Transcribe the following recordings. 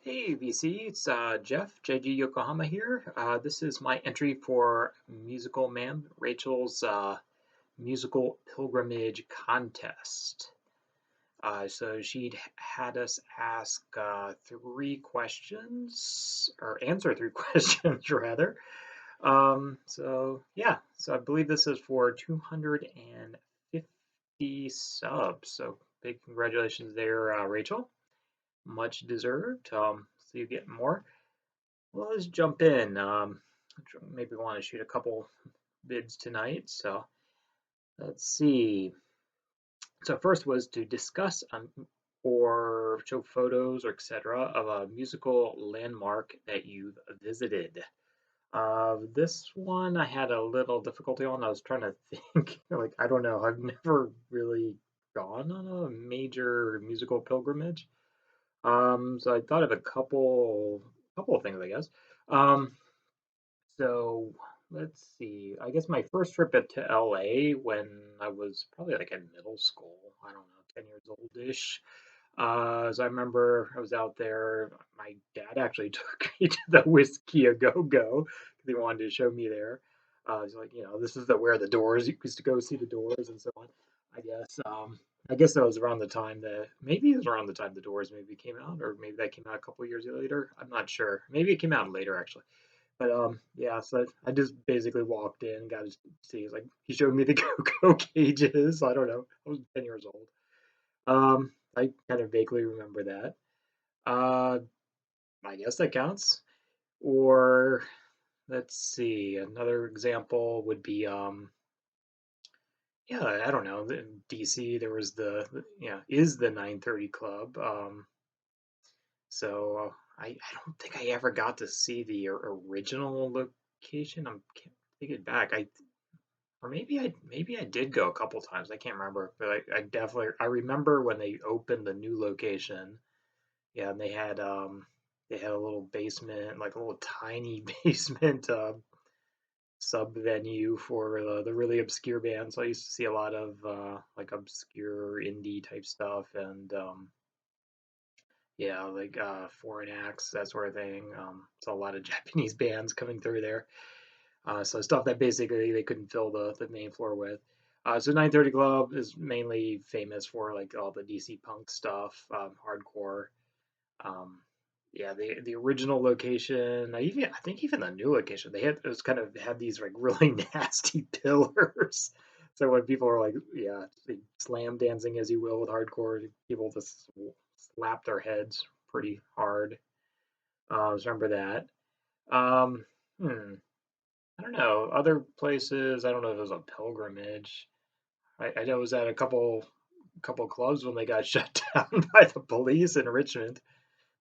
Hey VC, it's Jeff, JG Yokohama here. This is my entry for Musical Man, Rachel's musical pilgrimage contest. So she'd had us ask three questions, or answer three questions rather. So I believe this is for 250 subs. So big congratulations there, Rachel. Much deserved. So you get more. Well, let's jump in. Maybe we want to shoot a couple bids tonight. So let's see. So first was to discuss or show photos or etc. of a musical landmark that you've visited. This one I had a little difficulty on. I was trying to think, like, I don't know. I've never really gone on a major musical pilgrimage. So I thought of a couple of things, I guess. Um, So let's see. I guess my first trip to LA when I was probably like in middle school. I don't know, 10 years old-ish. So I remember I was out there. My dad actually took me to the Whiskey A Go Go because he wanted to show me there. He's like, this is where the Doors. You used to go see the Doors and so on. I guess. I guess that was around the time that maybe it was around the time the Doors maybe came out, or maybe that came out a couple years later. I'm not sure. Maybe it came out later actually. But yeah, so I just basically walked in, got to see. It's like he showed me the go-go cages. I don't know. I was 10 years old. I kind of vaguely remember that. Uh, I guess that counts. Or let's see. Another example would be yeah, I don't know. In DC, there was yeah, is the 930 Club. So I don't think I ever got to see the original location. I'm can't take it back. Or maybe I did go a couple times. I can't remember, but I definitely I remember when they opened the new location. Yeah, and they had a little basement, like a little tiny basement sub venue for the really obscure bands. So I used to see a lot of like obscure indie type stuff and yeah, like foreign acts, that sort of thing. So a lot of Japanese bands coming through there. So stuff that basically they couldn't fill the main floor with. So 930 Club is mainly famous for like all the DC punk stuff, hardcore. Um, yeah, the original location, I think even the new location, they had it was kind of had these like really nasty pillars. So when people are like, yeah, slam dancing as you will with hardcore, people just slap their heads pretty hard. Just remember that. Um, hmm. I don't know. Other places, I don't know if it was a pilgrimage. I know it was at a couple clubs when they got shut down by the police in Richmond.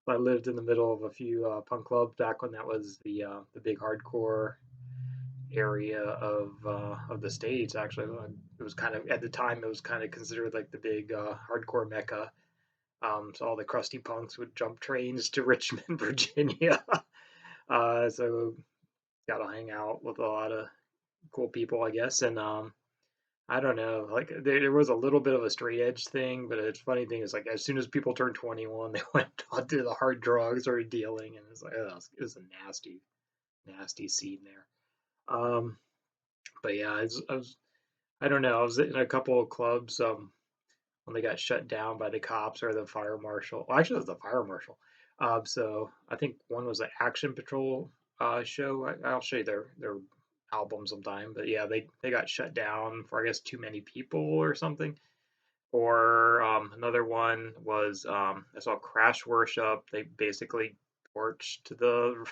I lived in the middle of a few punk clubs back when that was the big hardcore area of the states. Actually, it was kind of at the time it was kind of considered like the big hardcore mecca. So all the crusty punks would jump trains to Richmond, Virginia. So got to hang out with a lot of cool people, I guess. And I don't know, like there was a little bit of a straight edge thing, but it's funny thing is like as soon as people turned 21, they went on to the hard drugs or dealing, and it's like oh, it was a nasty scene there. Um, but yeah, I don't know, I was in a couple of clubs when they got shut down by the cops or the fire marshal. Well, actually, it was the fire marshal. So I think one was the Action Patrol show. I'll show you their album sometime. But yeah, they got shut down for I guess too many people or something. Or another one was I saw Crash Worship. They basically torched the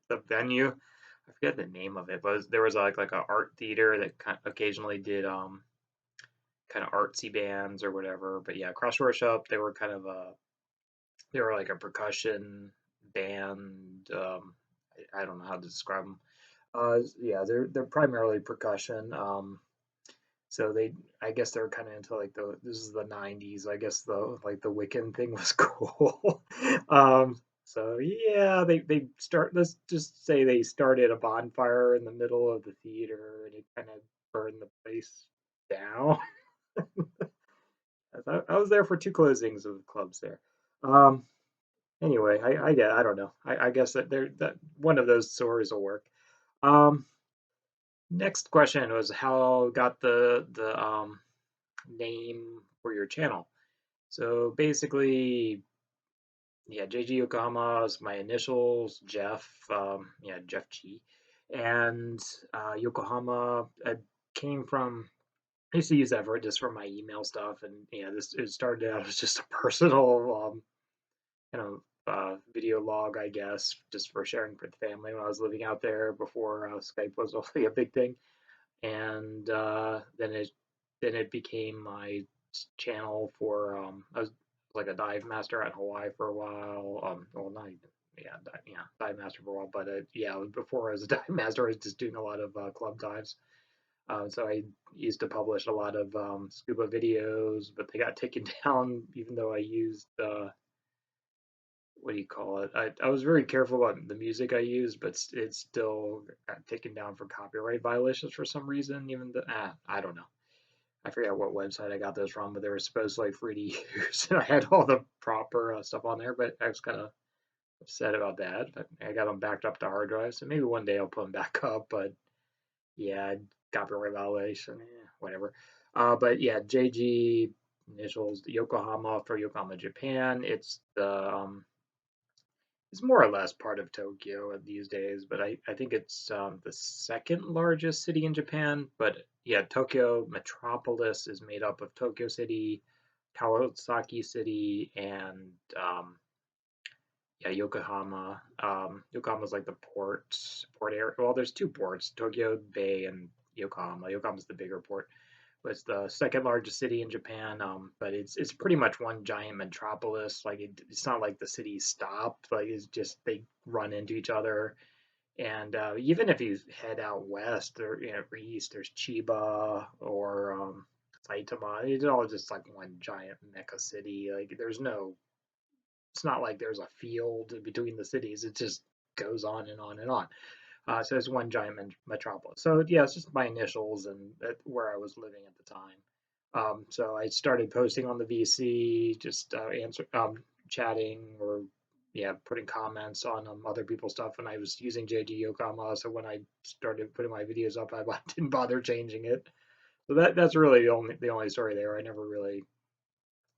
the venue. I forget the name of it, but there was like a art theater that occasionally did kind of artsy bands or whatever. But yeah, Crash Worship, they were like a percussion band. I don't know how to describe them. Yeah, they're primarily percussion. So I guess they're kind of into like this is the '90s. I guess the Wiccan thing was cool. So yeah, they start. Let's just say they started a bonfire in the middle of the theater, and it kind of burned the place down. I was there for two closings of clubs there. Um, Anyway, I don't know. I guess that one of those stories will work. Um, Next question was how got the name for your channel. So basically, yeah, JG Yokohama is my initials, Jeff, yeah, Jeff G, and Yokohama. I came from. I used to use that for just for my email stuff, and yeah, this it started out as just a personal video log, I guess, just for sharing with family when I was living out there before Skype was really a big thing, and then it became my channel for I was like a dive master at Hawaii for a while. Well, not even yeah, dive master for a while, but yeah, before I was a dive master, I was just doing a lot of club dives. So I used to publish a lot of scuba videos, but they got taken down even though I used what do you call it? I was very careful about the music I used, but it still got taken down for copyright violations for some reason. Even the I don't know. I forget what website I got those from, but they were supposedly free to use, and I had all the proper stuff on there. But I was kind of upset about that. But I got them backed up to hard drives, so maybe one day I'll put them back up. But yeah, copyright violation, whatever. But yeah, JG initials Yokohama for Yokohama, Japan. It's more or less part of Tokyo these days, but I think it's the second largest city in Japan. But yeah, Tokyo metropolis is made up of Tokyo City, Kawasaki City, and yeah, Yokohama. Yokohama's like the port area. Well, there's two ports, Tokyo Bay and Yokohama. Yokohama's the bigger port. But it's the second largest city in Japan. But it's pretty much one giant metropolis. Like it's not like the cities stop. Like it's just they run into each other. And even if you head out west or east, there's Chiba or Saitama. It's all just like one giant mecha city. Like there's no it's not like there's a field between the cities. It just goes on and on and on. So it's one giant metropolis. So yeah, it's just my initials and where I was living at the time. So I started posting on the VC, just chatting or yeah, putting comments on other people's stuff. And I was using JG Yokohama, so when I started putting my videos up, I didn't bother changing it. So that's really the only story there. I never really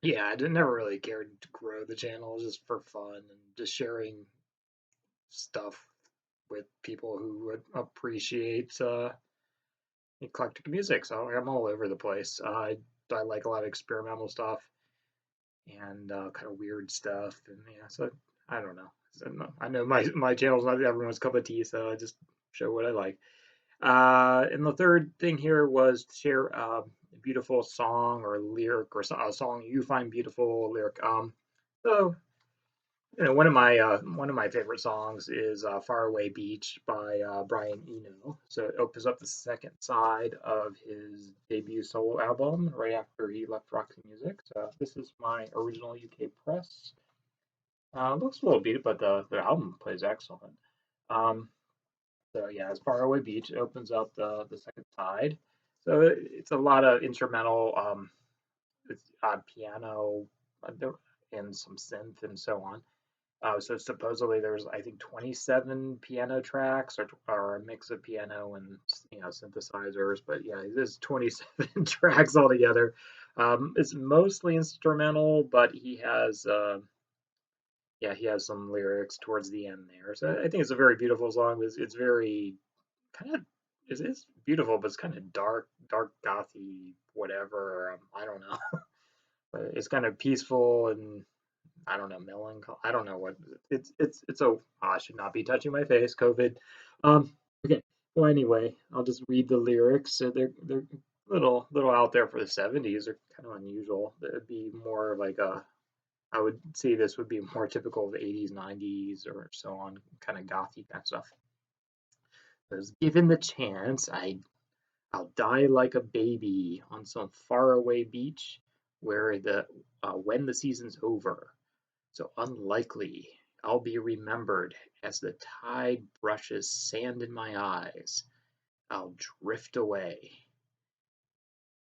yeah, I didn't never really cared to grow the channel just for fun and just sharing stuff with people who would appreciate eclectic music. So I'm all over the place. I like a lot of experimental stuff and kind of weird stuff, and yeah. So I don't know. So, I know my channel's not everyone's cup of tea, so I just show what I like. And the third thing here was to share a beautiful song or lyric or a song you find beautiful lyric. So one of my favorite songs is "Faraway Beach" by Brian Eno. So it opens up the second side of his debut solo album right after he left Roxy Music. So this is my original UK press. Looks a little beat, but the album plays excellent. Um, so yeah, as Faraway Beach opens up the second side. So it's a lot of instrumental, it's piano, and some synth and so on. So supposedly there's I think 27 piano tracks or a mix of piano and synthesizers, but yeah, there's 27 tracks altogether. It's mostly instrumental, but he has some lyrics towards the end there. So I think it's a very beautiful song. It's very kind of it's beautiful, but it's kind of dark gothy, whatever. I don't know, but it's kind of peaceful and I don't know, melancholy. I don't know what it's. Oh, I should not be touching my face. COVID. Okay. Well, anyway, I'll just read the lyrics. So they're little out there for the '70s. They're kind of unusual. It'd be more like a. I would say this would be more typical of the '80s, '90s, or so on, kind of gothy kind of stuff. Because given the chance, I'll die like a baby on some faraway beach where the when the season's over. So unlikely I'll be remembered as the tide brushes sand in my eyes. I'll drift away,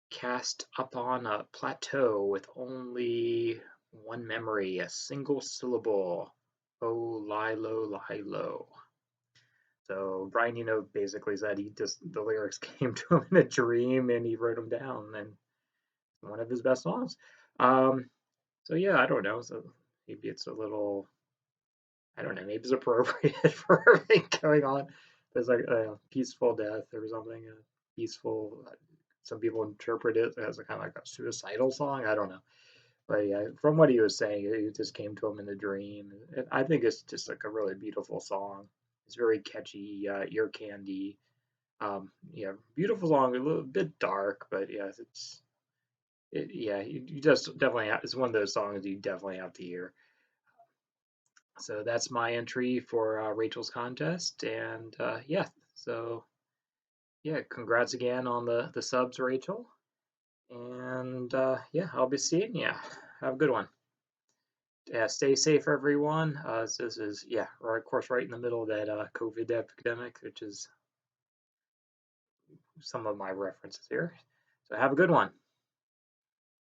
cast upon a plateau with only One memory, a single syllable. Oh, lie low, lie low. So Brian Eno basically said he just the lyrics came to him in a dream and he wrote them down, and one of his best songs. Um, so yeah, I don't know. So maybe it's a little, I don't know, maybe it's appropriate for everything going on. There's like a peaceful death or something, a peaceful. Some people interpret it as a kind of like a suicidal song. I don't know. But yeah, from what he was saying, it just came to him in a dream. And I think it's just like a really beautiful song. It's very catchy, ear candy. Yeah, beautiful song, a little bit dark, but yeah, yeah, you just definitely have, it's one of those songs you definitely have to hear. So that's my entry for Rachel's contest, and yeah, so yeah, congrats again on the subs, Rachel, and yeah, I'll be seeing you. Have a good one. Yeah, stay safe, everyone. This is yeah, right, of course, right in the middle of that COVID epidemic, which is some of my references here. So have a good one.